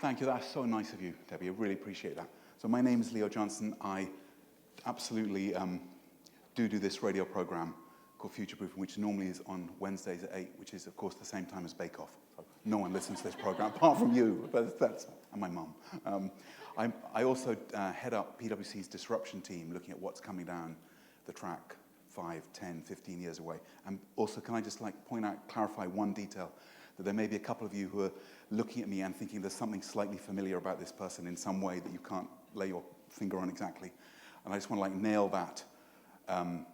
Thank you. That's so nice of you, Debbie. I really appreciate that. So my name is Leo Johnson. I absolutely do this radio program called Future Proofing, which normally is on Wednesdays at 8, which is, of course, the same time as Bake Off. So no one listens to this program apart from you, but that's and my mum. I also head up PwC's disruption team, looking at what's coming down the track 5, 10, 15 years away. And also, can I just clarify one detail, that there may be a couple of you who are looking at me and thinking there's something slightly familiar about this person in some way that you can't lay your finger on exactly. And I just want to nail that and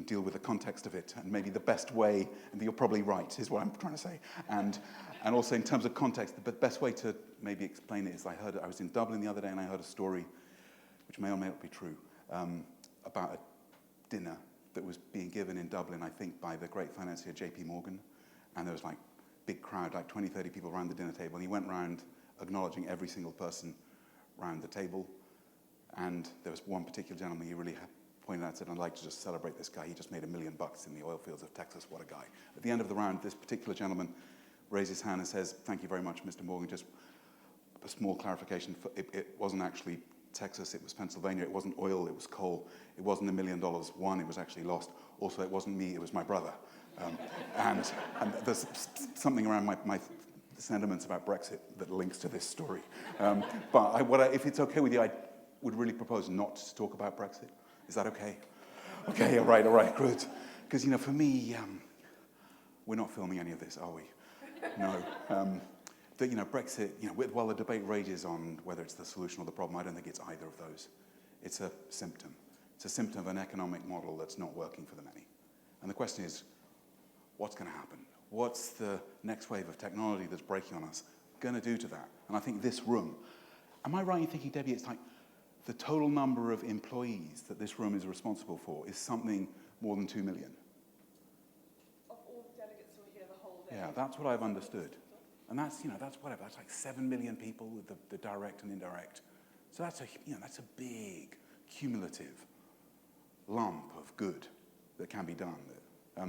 deal with the context of it. And maybe the best way, and you're probably right, is what I'm trying to say. And also in terms of context, the best way to maybe explain it is I was in Dublin the other day and I heard a story, which may or may not be true, about a dinner that was being given in Dublin, I think, by the great financier JP Morgan. And there was big crowd, 20, 30 people around the dinner table. And he went round acknowledging every single person around the table. And there was one particular gentleman he really pointed out and said, I'd like to just celebrate this guy. He just made $1 million in the oil fields of Texas. What a guy. At the end of the round, this particular gentleman raised his hand and says, thank you very much, Mr. Morgan. Just a small clarification. It wasn't actually Texas, it was Pennsylvania. It wasn't oil, it was coal. It wasn't $1 million won, it was actually lost. Also, it wasn't me, it was my brother. And there's something around my sentiments about Brexit that links to this story. But if it's okay with you, I would really propose not to talk about Brexit. Is that okay? Okay, all right, good. Because, for me, we're not filming any of this, are we? No. Brexit, while the debate rages on whether it's the solution or the problem, I don't think it's either of those. It's a symptom. It's a symptom of an economic model that's not working for the many. And the question is, what's going to happen? What's the next wave of technology that's breaking on us going to do to that? And I think this room, am I right in thinking, Debbie, it's the total number of employees that this room is responsible for is something more than 2 million? Of all the delegates who are here the whole day? Yeah, that's what I've understood. And that's whatever, that's 7 million people with the direct and indirect. So that's a big cumulative lump of good that can be done.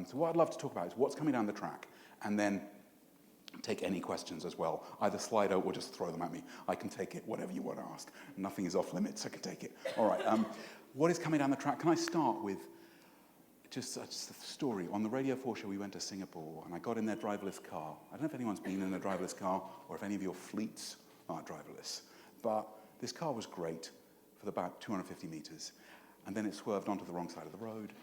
So what I'd love to talk about is what's coming down the track, and then take any questions as well. Either Slido or just throw them at me. I can take it, whatever you want to ask. Nothing is off limits, I can take it. All right, what is coming down the track? Can I start with just a story? On the Radio 4 show, we went to Singapore, and I got in their driverless car. I don't know if anyone's been in a driverless car, or if any of your fleets are driverless, but this car was great for about 250 meters, and then it swerved onto the wrong side of the road,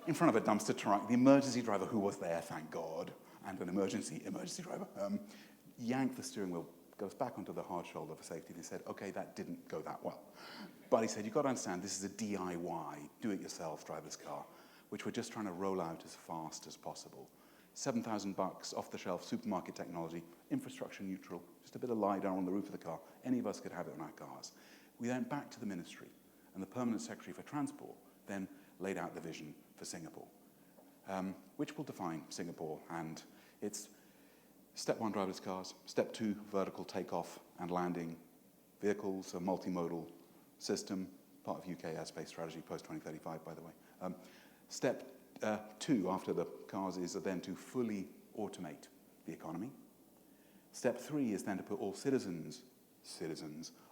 in front of a dumpster truck. The emergency driver, who was there, thank God, and an emergency driver, yanked the steering wheel, goes back onto the hard shoulder for safety, and he said, okay, that didn't go that well. But he said, you've got to understand, this is a DIY, do-it-yourself driverless car, which we're just trying to roll out as fast as possible. $7,000 off-the-shelf supermarket technology, infrastructure neutral, just a bit of LiDAR on the roof of the car. Any of us could have it on our cars. We went back to the ministry, and the Permanent Secretary for Transport then laid out the vision for Singapore, which will define Singapore. And it's step 1, driverless cars. Step 2, vertical takeoff and landing vehicles, a multimodal system, part of UK airspace strategy post-2035, by the way. Step 2, after the cars, is then to fully automate the economy. Step 3 is then to put all citizens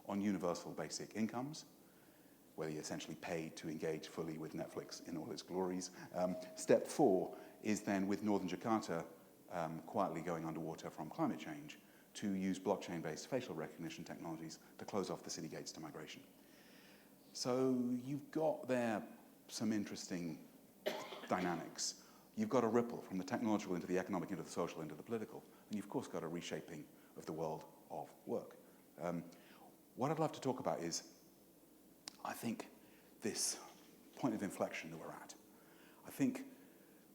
on universal basic incomes, where you essentially pay to engage fully with Netflix in all its glories. Step 4 is then, with Northern Jakarta quietly going underwater from climate change, to use blockchain-based facial recognition technologies to close off the city gates to migration. So you've got there some interesting dynamics. You've got a ripple from the technological into the economic, into the social, into the political. And you've, of course, got a reshaping of the world of work. What I'd love to talk about is, I think, this point of inflection that we're at. I think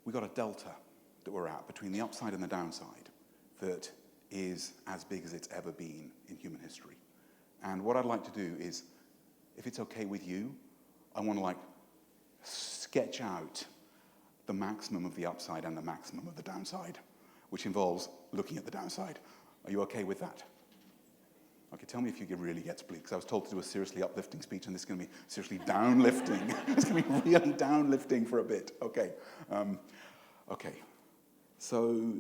we've got a delta that we're at between the upside and the downside that is as big as it's ever been in human history. And what I'd like to do is, if it's okay with you, I want to sketch out the maximum of the upside and the maximum of the downside, which involves looking at the downside. Are you okay with that? Okay, tell me if you really get bleak, because I was told to do a seriously uplifting speech, and this is going to be seriously downlifting. It's going to be really downlifting for a bit. Okay. Okay. So,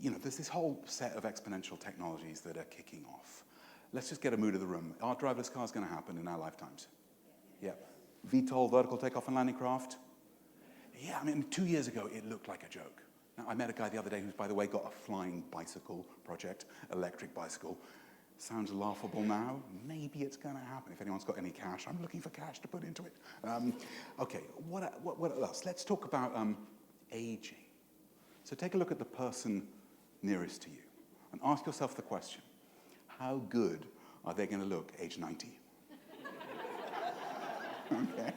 there's this whole set of exponential technologies that are kicking off. let's just get a mood of the room. Are driverless cars going to happen in our lifetimes? Yeah. VTOL, vertical takeoff and landing craft? Yeah, I mean, 2 years ago, it looked like a joke. Now, I met a guy the other day who's, by the way, got a flying bicycle project, electric bicycle. Sounds laughable now. Maybe it's going to happen. If anyone's got any cash, I'm looking for cash to put into it. Okay, what else? Let's talk about aging. So take a look at the person nearest to you and ask yourself the question, how good are they going to look age 90? Okay?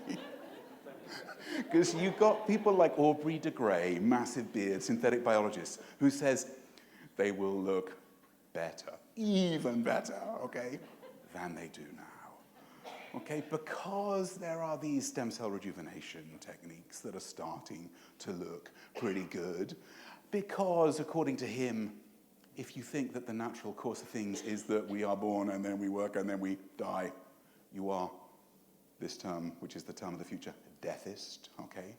Because you've got people like Aubrey de Grey, massive beard, synthetic biologists, who says they will look better, even better, okay, than they do now. Okay, because there are these stem cell rejuvenation techniques that are starting to look pretty good. Because, according to him, if you think that the natural course of things is that we are born and then we work and then we die, you are, this term, which is the term of the future, deathist, okay?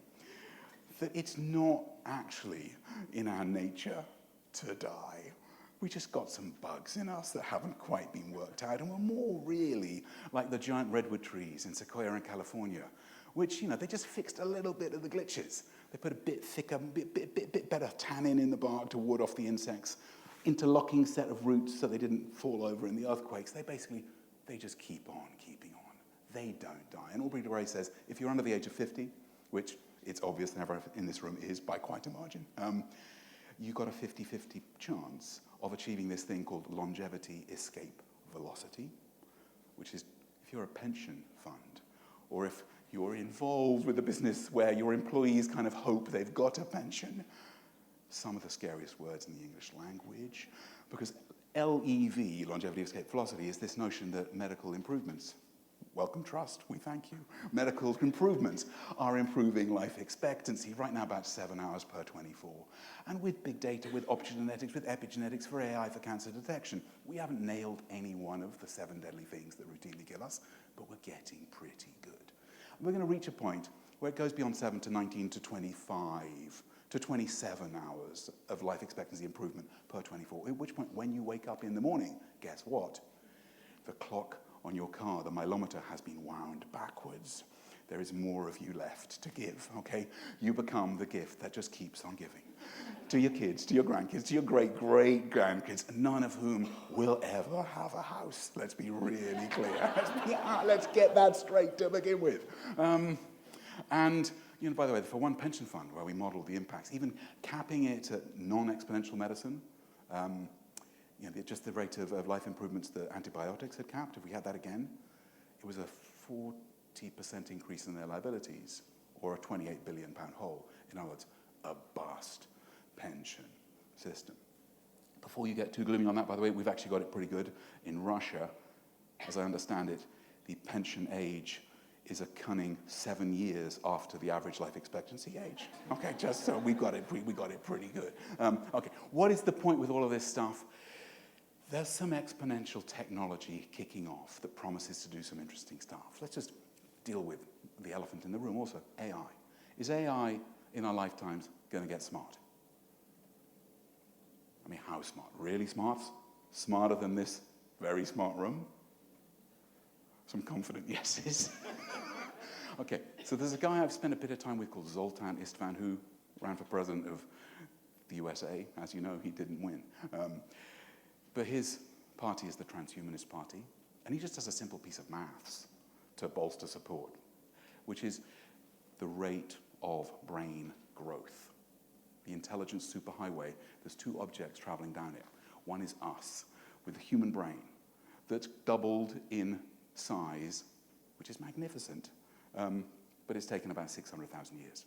That it's not actually in our nature to die. We just got some bugs in us that haven't quite been worked out, and we're more really like the giant redwood trees in Sequoia in California, which, they just fixed a little bit of the glitches. They put a bit thicker, bit better tannin in the bark to ward off the insects, interlocking set of roots so they didn't fall over in the earthquakes. They just keep on keeping on. They don't die. And Aubrey de Grey says, if you're under the age of 50, which it's obvious that everyone in this room is by quite a margin, you've got a 50-50 chance of achieving this thing called longevity escape velocity, which is if you're a pension fund, or if you're involved with a business where your employees kind of hope they've got a pension, some of the scariest words in the English language, because LEV, longevity escape velocity, is this notion that medical improvements, welcome trust, we thank you. Medical improvements are improving life expectancy, right now about 7 hours per 24. And with big data, with optogenetics, with epigenetics, for AI, for cancer detection, we haven't nailed any one of the 7 deadly things that routinely kill us, but we're getting pretty good. And we're going to reach a point where it goes beyond 7 to 19 to 25 to 27 hours of life expectancy improvement per 24, at which point, when you wake up in the morning, guess what? The clock on your car, the mileometer has been wound backwards. There is more of you left to give, okay? You become the gift that just keeps on giving. To your kids, to your grandkids, to your great-great-grandkids, none of whom will ever have a house. Let's be really clear. Let's get that straight to begin with. And, by the way, for one pension fund where we model the impacts, even capping it at non-exponential medicine, just the rate of life improvements that antibiotics had capped, if we had that again, it was a 40% increase in their liabilities, or a £28 billion hole. In other words, a bust pension system. Before you get too gloomy on that, by the way, we've actually got it pretty good. In Russia, as I understand it, the pension age is a cunning 7 years after the average life expectancy age. Okay, just so we got it pretty good. Okay, what is the point with all of this stuff? There's some exponential technology kicking off that promises to do some interesting stuff. Let's just deal with the elephant in the room also, AI. Is AI in our lifetimes going to get smart? I mean, how smart? Really smart? Smarter than this very smart room? Some confident yeses. Okay, so there's a guy I've spent a bit of time with called Zoltan Istvan, who ran for president of the USA. As you know, he didn't win. But his party is the Transhumanist Party, and he just does a simple piece of maths to bolster support, which is the rate of brain growth. The intelligence superhighway, there's 2 objects traveling down it. One is us, with a human brain that's doubled in size, which is magnificent, but it's taken about 600,000 years.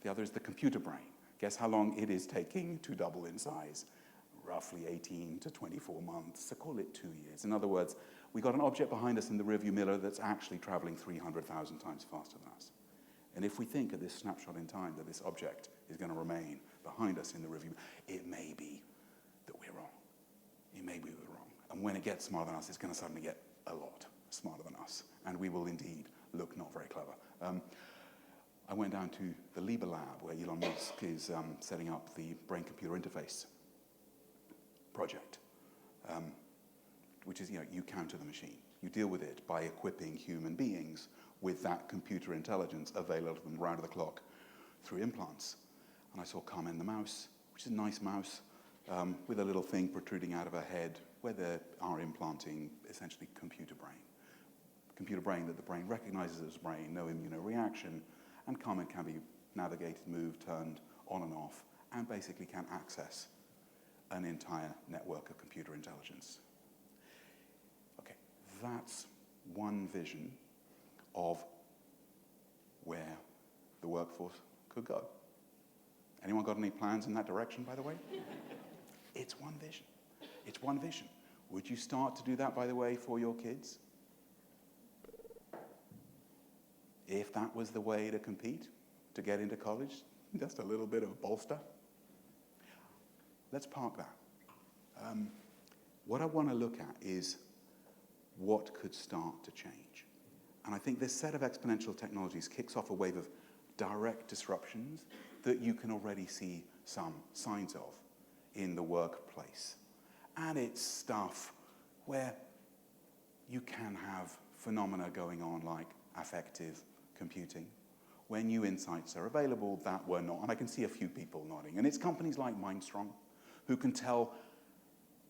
The other is the computer brain. Guess how long it is taking to double in size? Roughly 18 to 24 months, so call it 2 years. In other words, we got an object behind us in the rearview mirror that's actually traveling 300,000 times faster than us. And if we think at this snapshot in time that this object is going to remain behind us in the rearview, it may be that we're wrong. It may be we're wrong. And when it gets smarter than us, it's going to suddenly get a lot smarter than us. And we will indeed look not very clever. I went down to the Libre lab, where Elon Musk is setting up the brain-computer interface project. which is, you counter the machine. You deal with it by equipping human beings with that computer intelligence available to them round the clock through implants. And I saw Carmen the mouse, which is a nice mouse, with a little thing protruding out of her head where they are implanting essentially computer brain that the brain recognizes as brain, no immunoreaction, and Carmen can be navigated, moved, turned on and off, and basically can access an entire network of computer intelligence. Okay, that's one vision of where the workforce could go. Anyone got any plans in that direction, by the way? It's one vision. It's one vision. Would you start to do that, by the way, for your kids? If that was the way to compete, to get into college, just a little bit of a bolster. Let's park that. What I want to look at is what could start to change. And I think this set of exponential technologies kicks off a wave of direct disruptions that you can already see some signs of in the workplace. And it's stuff where you can have phenomena going on like affective computing, where new insights are available that were not. And I can see a few people nodding. And it's companies like Mindstrong who can tell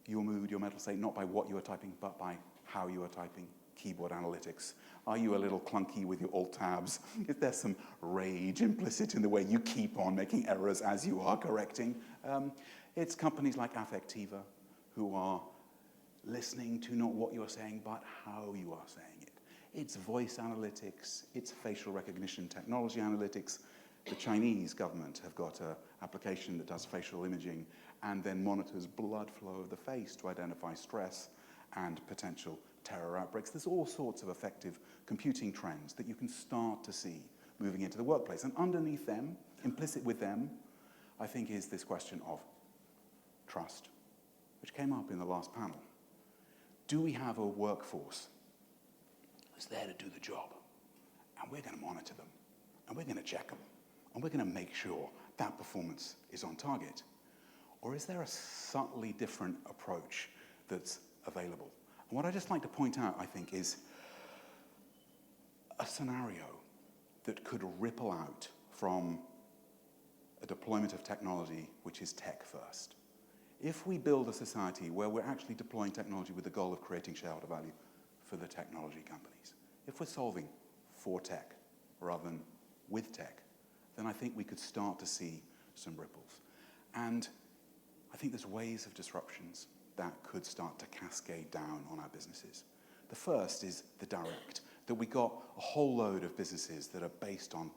your mood, your mental state, not by what you are typing, but by how you are typing. Keyboard analytics. Are you a little clunky with your alt tabs? Is there some rage implicit in the way you keep on making errors as you are correcting? It's companies like Affectiva who are listening to not what you're saying, but how you are saying it. It's voice analytics, it's facial recognition technology analytics. The Chinese government have got an application that does facial imaging and then monitors blood flow of the face to identify stress and potential terror outbreaks. There's all sorts of effective computing trends that you can start to see moving into the workplace. And underneath them, implicit with them, I think is this question of trust, which came up in the last panel. Do we have a workforce that's there to do the job? And we're going to monitor them, and we're going to check them, and we're going to make sure that performance is on target. Or is there a subtly different approach that's available? And what I'd just like to point out, I think, is a scenario that could ripple out from a deployment of technology which is tech first. If we build a society where we're actually deploying technology with the goal of creating shareholder value for the technology companies, if we're solving for tech rather than with tech, then I think we could start to see some ripples. And I think there's ways of disruptions that could start to cascade down on our businesses. The first is the direct, that we got a whole load of businesses that are based on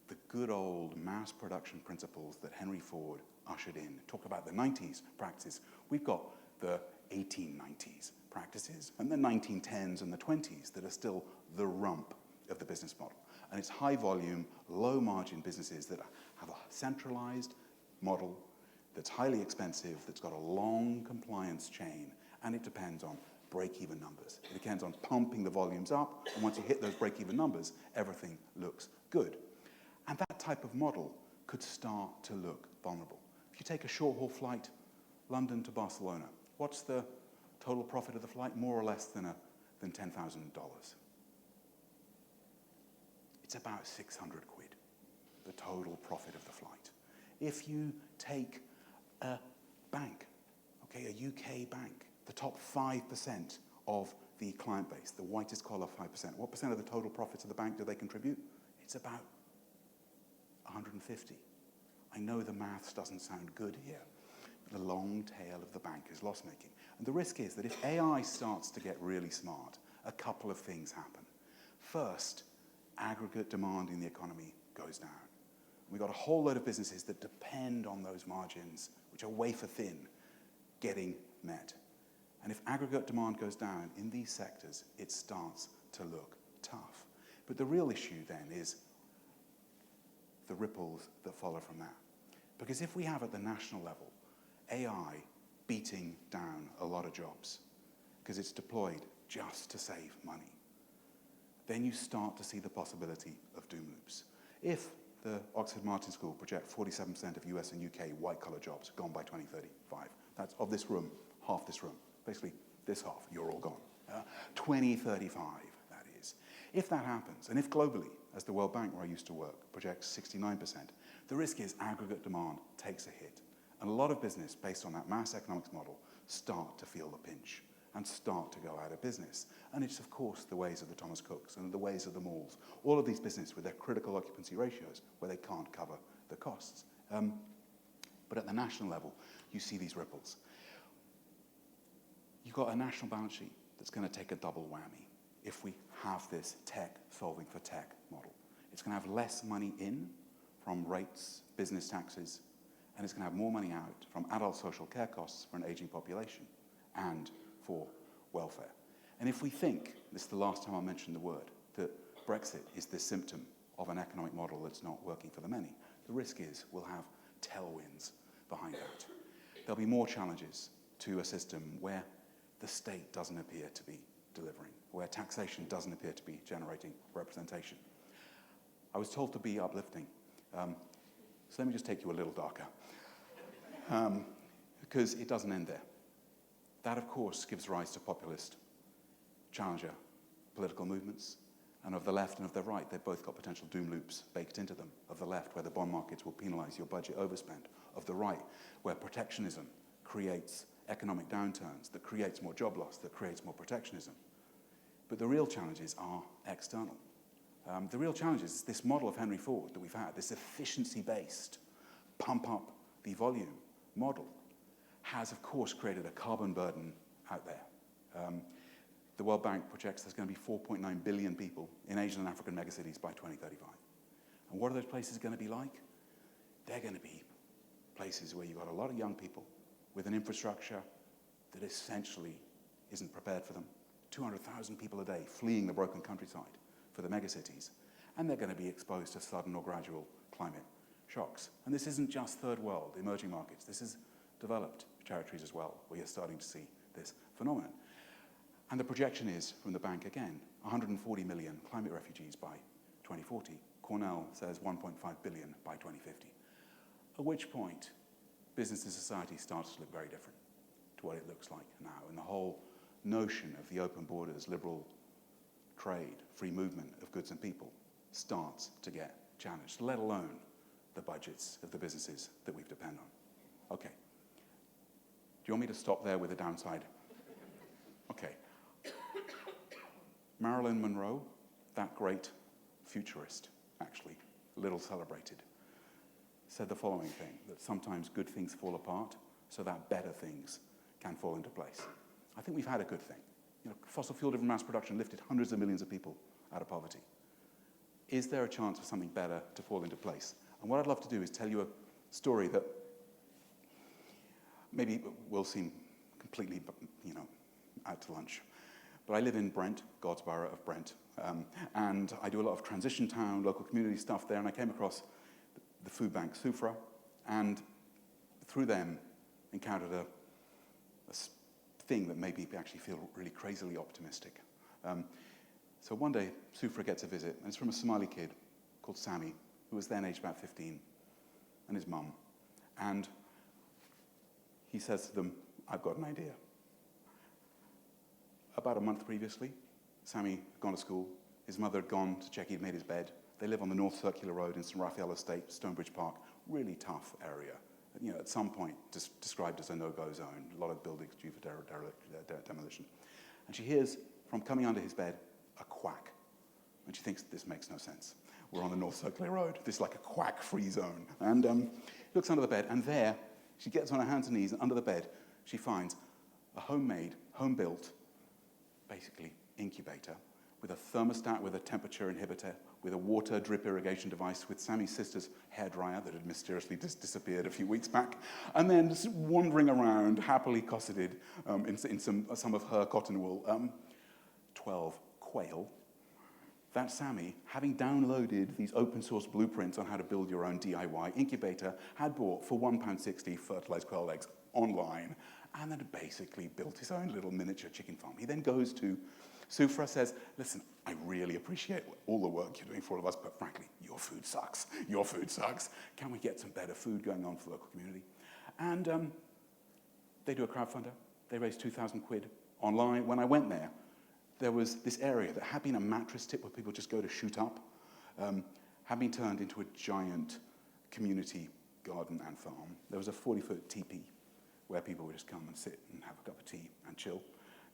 the good old mass production principles that Henry Ford ushered in. Talk about the 90s practices. We've got the 1890s practices and the 1910s and the 20s that are still the rump of the business model. And it's high volume, low margin businesses that have a centralized model that's highly expensive, that's got a long compliance chain, and it depends on break-even numbers. It depends on pumping the volumes up, and once you hit those break-even numbers, everything looks good. And that type of model could start to look vulnerable. If you take a short-haul flight, London to Barcelona, what's the total profit of the flight? More or less than $10,000. It's about 600 quid, the total profit of the flight. If you take a bank, okay, a UK bank, the top 5% of the client base, the whitest collar 5%, what percent of the total profits of the bank do they contribute? It's about 150. I know the maths doesn't sound good here. The long tail of the bank is loss-making. And the risk is that if AI starts to get really smart, a couple of things happen. First, aggregate demand in the economy goes down. We've got a whole load of businesses that depend on those margins, which are wafer thin, getting met. And if aggregate demand goes down in these sectors, it starts to look tough. But the real issue then is the ripples that follow from that. Because if we have at the national level AI beating down a lot of jobs because it's deployed just to save money, then you start to see the possibility of doom loops. If the Oxford Martin School project 47% of US and UK white-collar jobs gone by 2035, that's of this room, half this room. Basically, this half, you're all gone. 2035, that is. If that happens, and if globally, as the World Bank, where I used to work, projects 69%, the risk is aggregate demand takes a hit. And a lot of business, based on that mass economics model, start to feel the pinch and start to go out of business. And it's, of course, the ways of the Thomas Cooks and the ways of the malls, all of these businesses with their critical occupancy ratios where they can't cover the costs. But at the national level, you see these ripples. You've got a national balance sheet that's going to take a double whammy if we have this tech solving for tech model. It's going to have less money in from rates, business taxes, and it's going to have more money out from adult social care costs for an aging population and for welfare. And if we think, this is the last time I'll mention the word, that Brexit is the symptom of an economic model that's not working for the many, the risk is we'll have tailwinds behind that. There'll be more challenges to a system where the state doesn't appear to be delivering, where taxation doesn't appear to be generating representation. I was told to be uplifting, so let me just take you a little darker, because it doesn't end there. That, of course, gives rise to populist challenger political movements, and of the left and of the right, they've both got potential doom loops baked into them. Of the left, where the bond markets will penalize your budget overspend. Of the right, where protectionism creates economic downturns, that creates more job loss, that creates more protectionism. But the real challenges are external. The real challenge is this model of Henry Ford that we've had, this efficiency-based, pump up the volume model, has, of course, created a carbon burden out there. The World Bank projects there's going to be 4.9 billion people in Asian and African megacities by 2035. And what are those places going to be like? They're going to be places where you've got a lot of young people with an infrastructure that essentially isn't prepared for them. 200,000 people a day fleeing the broken countryside for the megacities. And they're going to be exposed to sudden or gradual climate shocks. And this isn't just third world, emerging markets. This is developed territories as well, where you're starting to see this phenomenon. And the projection is, from the bank again, 140 million climate refugees by 2040. Cornell says 1.5 billion by 2050. At which point, business and society starts to look very different to what it looks like now. And the whole notion of the open borders, liberal trade, free movement of goods and people starts to get challenged, let alone the budgets of the businesses that we depend on. Okay. Do you want me to stop there with the downside? Okay. Marilyn Monroe, that great futurist, actually, little celebrated, said the following thing, that sometimes good things fall apart so that better things can fall into place. I think we've had a good thing. You know, fossil fuel-driven mass production lifted hundreds of millions of people out of poverty. Is there a chance for something better to fall into place? And what I'd love to do is tell you a story that maybe will seem completely, out to lunch. But I live in Brent, God's borough of Brent, and I do a lot of transition town, local community stuff there, and I came across the food bank Soufra, and through them encountered a thing that made me actually feel really crazily optimistic. So one day, Soufra gets a visit, and it's from a Somali kid called Sammy, who was then aged about 15, and his mum. And he says to them, I've got an idea. About a month previously, Sammy had gone to school. His mother had gone to check he'd made his bed. They live on the North Circular Road in St. Raphael Estate, Stonebridge Park. Really tough area. You know, at some point described as a no-go zone. A lot of buildings due for demolition. And she hears, from coming under his bed, a quack. And she thinks, this makes no sense. We're on the North Circular Road. This is like a quack-free zone. And looks under the bed, and there, she gets on her hands and knees, and under the bed, she finds a homemade, home-built, basically, incubator with a thermostat with a temperature inhibitor, with a water drip irrigation device, with Sammy's sister's hairdryer that had mysteriously disappeared a few weeks back, and then just wandering around, happily cosseted in some of her cotton wool. 12 quail. That Sammy, having downloaded these open source blueprints on how to build your own DIY incubator, had bought for £1.60 fertilized quail eggs online, and then basically built his own little miniature chicken farm. He then goes to Soufra, says, listen, I really appreciate all the work you're doing for all of us, but frankly, your food sucks. Your food sucks. Can we get some better food going on for the local community? And they do a crowdfunder. They raise 2,000 quid online. When I went there was this area that had been a mattress tip where people just go to shoot up, had been turned into a giant community garden and farm. There was a 40-foot teepee where people would just come and sit and have a cup of tea and chill.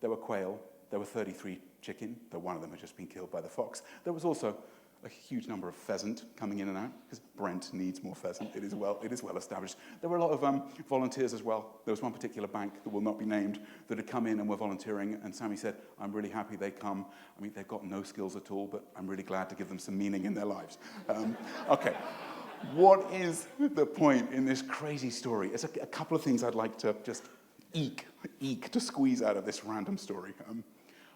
There were quail. There were 33 chicken, though one of them had just been killed by the fox. There was also a huge number of pheasant coming in and out, because Brent needs more pheasant. It is well established. There were a lot of volunteers as well. There was one particular bank that will not be named that had come in and were volunteering, and Sammy said, I'm really happy they come. I mean, they've got no skills at all, but I'm really glad to give them some meaning in their lives. Okay. What is the point in this crazy story? It's a couple of things I'd like to just eke to squeeze out of this random story.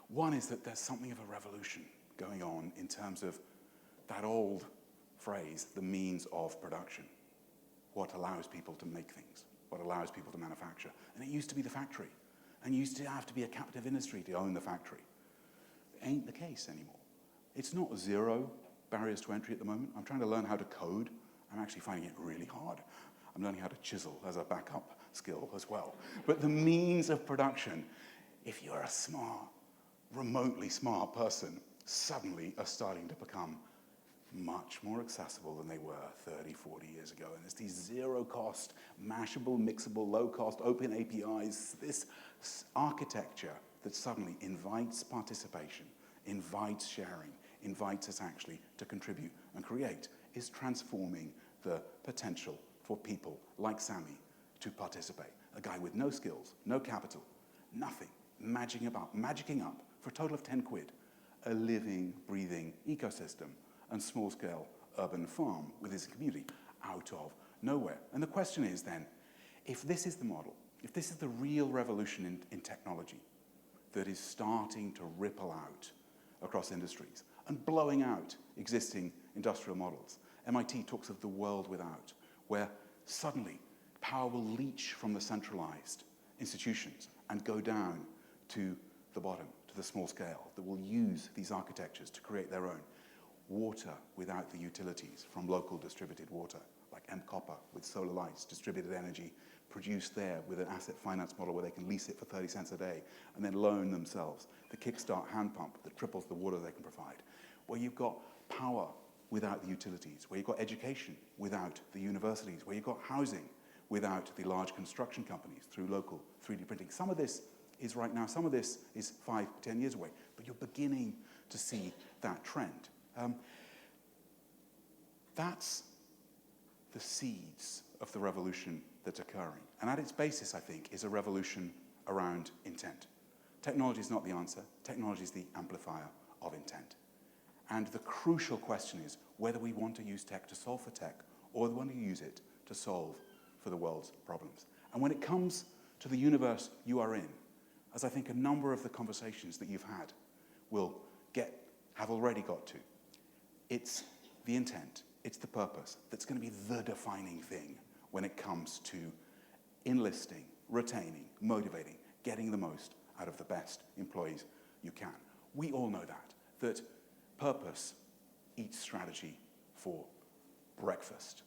One is that there's something of a revolution going on in terms of that old phrase, the means of production. What allows people to make things, what allows people to manufacture. And it used to be the factory. And you used to have to be a captive industry to own the factory. It ain't the case anymore. It's not zero barriers to entry at the moment. I'm trying to learn how to code. I'm actually finding it really hard. I'm learning how to chisel as a backup skill as well. But the means of production, if you're a smart, remotely smart person, suddenly are starting to become much more accessible than they were 30, 40 years ago. And it's these zero-cost, mashable, mixable, low-cost, open APIs, this architecture that suddenly invites participation, invites sharing, invites us actually to contribute and create, is transforming the potential for people like Sammy to participate. A guy with no skills, no capital, nothing, magicking up for a total of 10 quid, a living, breathing ecosystem and small-scale urban farm with his community out of nowhere. And the question is then, if this is the model, if this is the real revolution in technology that is starting to ripple out across industries and blowing out existing industrial models, MIT talks of the world without, where suddenly power will leach from the centralized institutions and go down to the bottom, to the small scale, that will use these architectures to create their own. Water without the utilities from local distributed water, like M-Copper with solar lights, distributed energy, produced there with an asset finance model where they can lease it for 30 cents a day and then loan themselves. The Kickstart hand pump that triples the water they can provide. Where you've got power without the utilities, where you've got education without the universities, where you've got housing without the large construction companies through local 3D printing. Some of this is right now, some of this is 5, 10 years away, but you're beginning to see that trend. That's the seeds of the revolution that's occurring. And at its basis, I think, is a revolution around intent. Technology is not the answer. Technology is the amplifier of intent. And the crucial question is whether we want to use tech to solve for tech or whether we want to use it to solve for the world's problems. And when it comes to the universe you are in, as I think a number of the conversations that you've had have already got to, it's the intent, it's the purpose that's going to be the defining thing when it comes to enlisting, retaining, motivating, getting the most out of the best employees you can. We all know that purpose eats strategy for breakfast.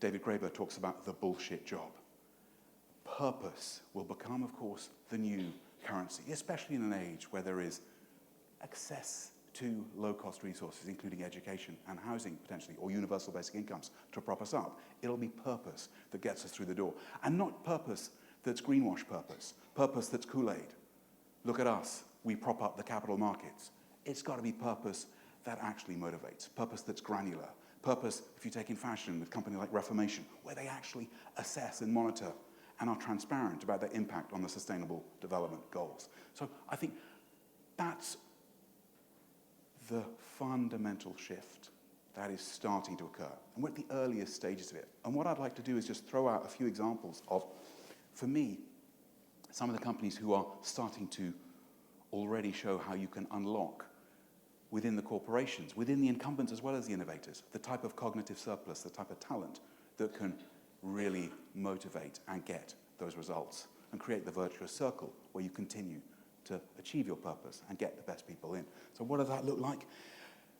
David Graeber talks about the bullshit job. Purpose will become, of course, the new currency, especially in an age where there is access to low-cost resources, including education and housing, potentially, or universal basic incomes to prop us up. It'll be purpose that gets us through the door. And not purpose that's greenwash purpose that's Kool-Aid. Look at us, we prop up the capital markets. It's got to be purpose that actually motivates, purpose that's granular, purpose, if you take in fashion with a company like Reformation, where they actually assess and monitor and are transparent about their impact on the sustainable development goals. So I think that's the fundamental shift that is starting to occur. And we're at the earliest stages of it. And what I'd like to do is just throw out a few examples of, for me, some of the companies who are starting to already show how you can unlock within the corporations, within the incumbents as well as the innovators, the type of cognitive surplus, the type of talent that can really motivate and get those results and create the virtuous circle where you continue to achieve your purpose and get the best people in. So what does that look like?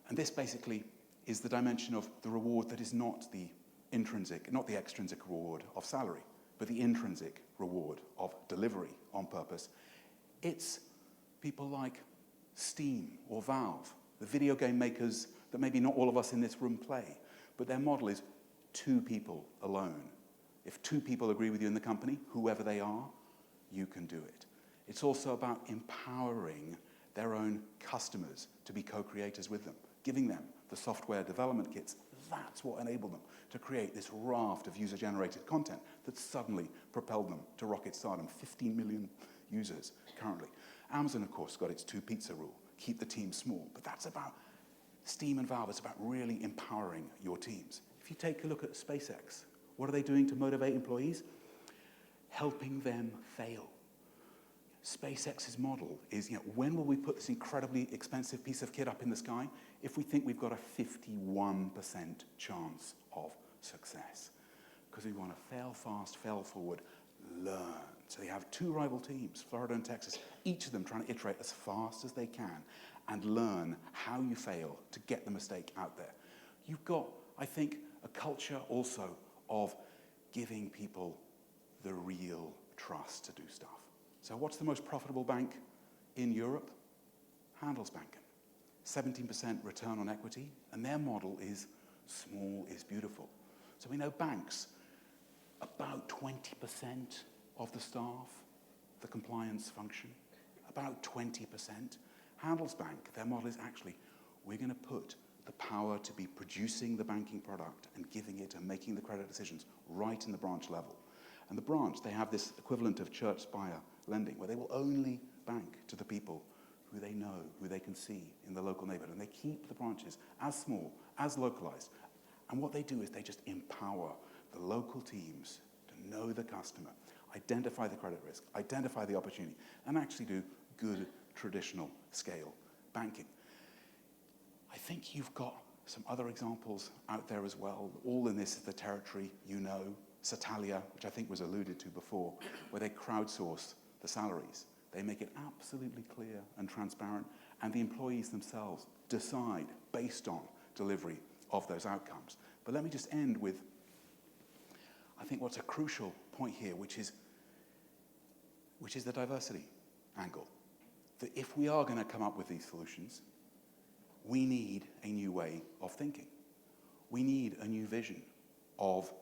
And this basically is the dimension of the reward that is not the intrinsic, not the extrinsic reward of salary, but the intrinsic reward of delivery on purpose. It's people like Steam or Valve, the video game makers that maybe not all of us in this room play, but their model is 2 people alone. If 2 people agree with you in the company, whoever they are, you can do it. It's also about empowering their own customers to be co-creators with them, giving them the software development kits. That's what enabled them to create this raft of user-generated content that suddenly propelled them to rocket stardom. 15 million users currently. Amazon, of course, got its 2-pizza rule. Keep the team small. But that's about Steam and Valve. It's about really empowering your teams. If you take a look at SpaceX, what are they doing to motivate employees? Helping them fail. SpaceX's model is, when will we put this incredibly expensive piece of kit up in the sky? If we think we've got a 51% chance of success. Because we want to fail fast, fail forward, learn. So they have 2 rival teams, Florida and Texas, each of them trying to iterate as fast as they can and learn how you fail to get the mistake out there. You've got, I think, a culture also of giving people the real trust to do stuff. So what's the most profitable bank in Europe? Handelsbanken. 17% return on equity, and their model is small is beautiful. So we know banks, about 20% of the staff, the compliance function, about 20%. Handelsbank, their model is actually, we're going to put the power to be producing the banking product and giving it and making the credit decisions right in the branch level. And the branch, they have this equivalent of church spire lending, where they will only bank to the people who they know, who they can see in the local neighborhood. And they keep the branches as small, as localized. And what they do is they just empower the local teams to know the customer, identify the credit risk, identify the opportunity, and actually do good traditional scale banking. I think you've got some other examples out there as well. All in this is the territory you know. Satalia, which I think was alluded to before, where they crowdsource the salaries. They make it absolutely clear and transparent, and the employees themselves decide based on delivery of those outcomes. But let me just end with, I think, what's a crucial point here, which is the diversity angle. That if we are going to come up with these solutions, we need a new way of thinking. We need a new vision of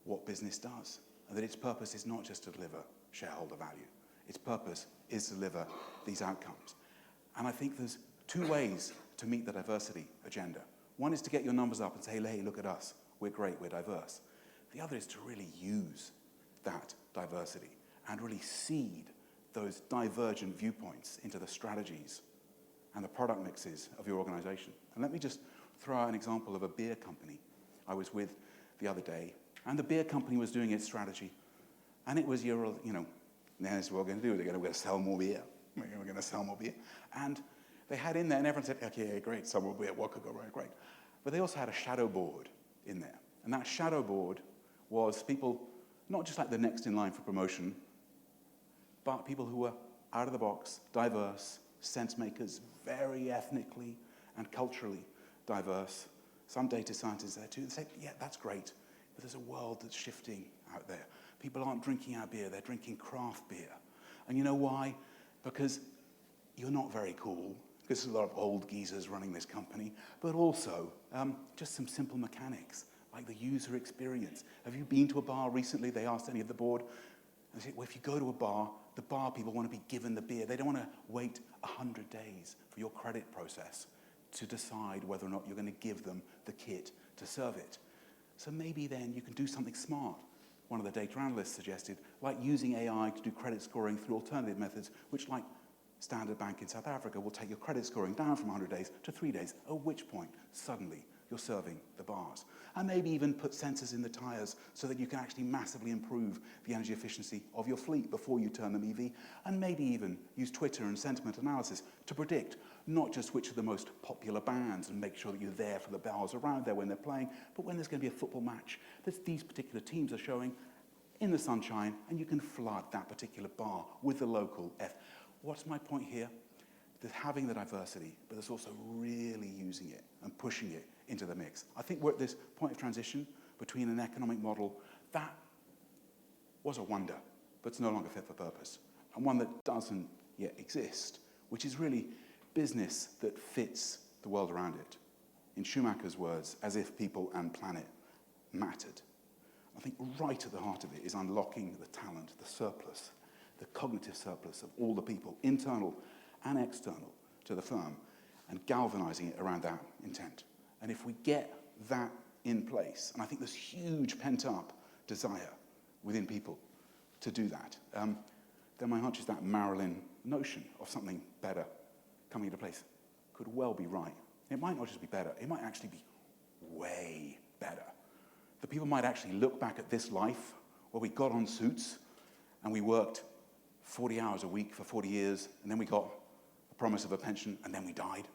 what business does, and that its purpose is not just to deliver shareholder value. Its purpose is to deliver these outcomes. And I think there's 2 ways to meet the diversity agenda. One is to get your numbers up and say, hey, look at us. We're great, we're diverse. The other is to really use that diversity and really seed those divergent viewpoints into the strategies and the product mixes of your organization. And let me just throw out an example of a beer company I was with the other day. And the beer company was doing its strategy. And it was, that's what we're going to do. We're going to sell more beer. We're going to sell more beer. And they had in there, and everyone said, okay, great, sell more beer. What could go right? Great. But they also had a shadow board in there. And that shadow board was people, not just like the next in line for promotion, but people who were out of the box, diverse, sense makers, very ethnically and culturally diverse. Some data scientists there too. They say, yeah, that's great. But there's a world that's shifting out there. People aren't drinking our beer, they're drinking craft beer. And you know why? Because you're not very cool, because there's a lot of old geezers running this company, but also just some simple mechanics, like the user experience. Have you been to a bar recently? They asked any of the board. They said, well, if you go to a bar, the bar people want to be given the beer. They don't want to wait 100 days for your credit process to decide whether or not you're going to give them the kit to serve it. So maybe then you can do something smart. One of the data analysts suggested, like using AI to do credit scoring through alternative methods, which like Standard Bank in South Africa will take your credit scoring down from 100 days to 3 days, at which point suddenly you're serving the bars. And maybe even put sensors in the tires so that you can actually massively improve the energy efficiency of your fleet before you turn them EV. And maybe even use Twitter and sentiment analysis to predict not just which are the most popular bands and make sure that you're there for the bars around there when they're playing, but when there's going to be a football match that these particular teams are showing in the sunshine, and you can flood that particular bar with the local F. What's my point here? There's having the diversity, but there's also really using it and pushing it into the mix. I think we're at this point of transition between an economic model that was a wonder, but it's no longer fit for purpose, and one that doesn't yet exist, which is really business that fits the world around it. In Schumacher's words, as if people and planet mattered. I think right at the heart of it is unlocking the talent, the surplus, the cognitive surplus of all the people, internal and external, to the firm, and galvanizing it around that intent. And if we get that in place, and I think there's huge pent-up desire within people to do that, then my hunch is that Marilyn notion of something better coming into place could well be right. It might not just be better, it might actually be way better. The people might actually look back at this life where we got on suits and we worked 40 hours a week for 40 years, and then we got a promise of a pension, and then we died.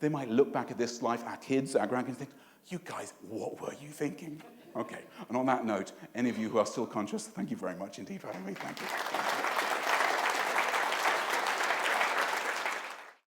They might look back at this life, our kids, our grandkids, think, you guys, what were you thinking? Okay, and on that note, any of you who are still conscious, thank you very much indeed for having me. Thank you.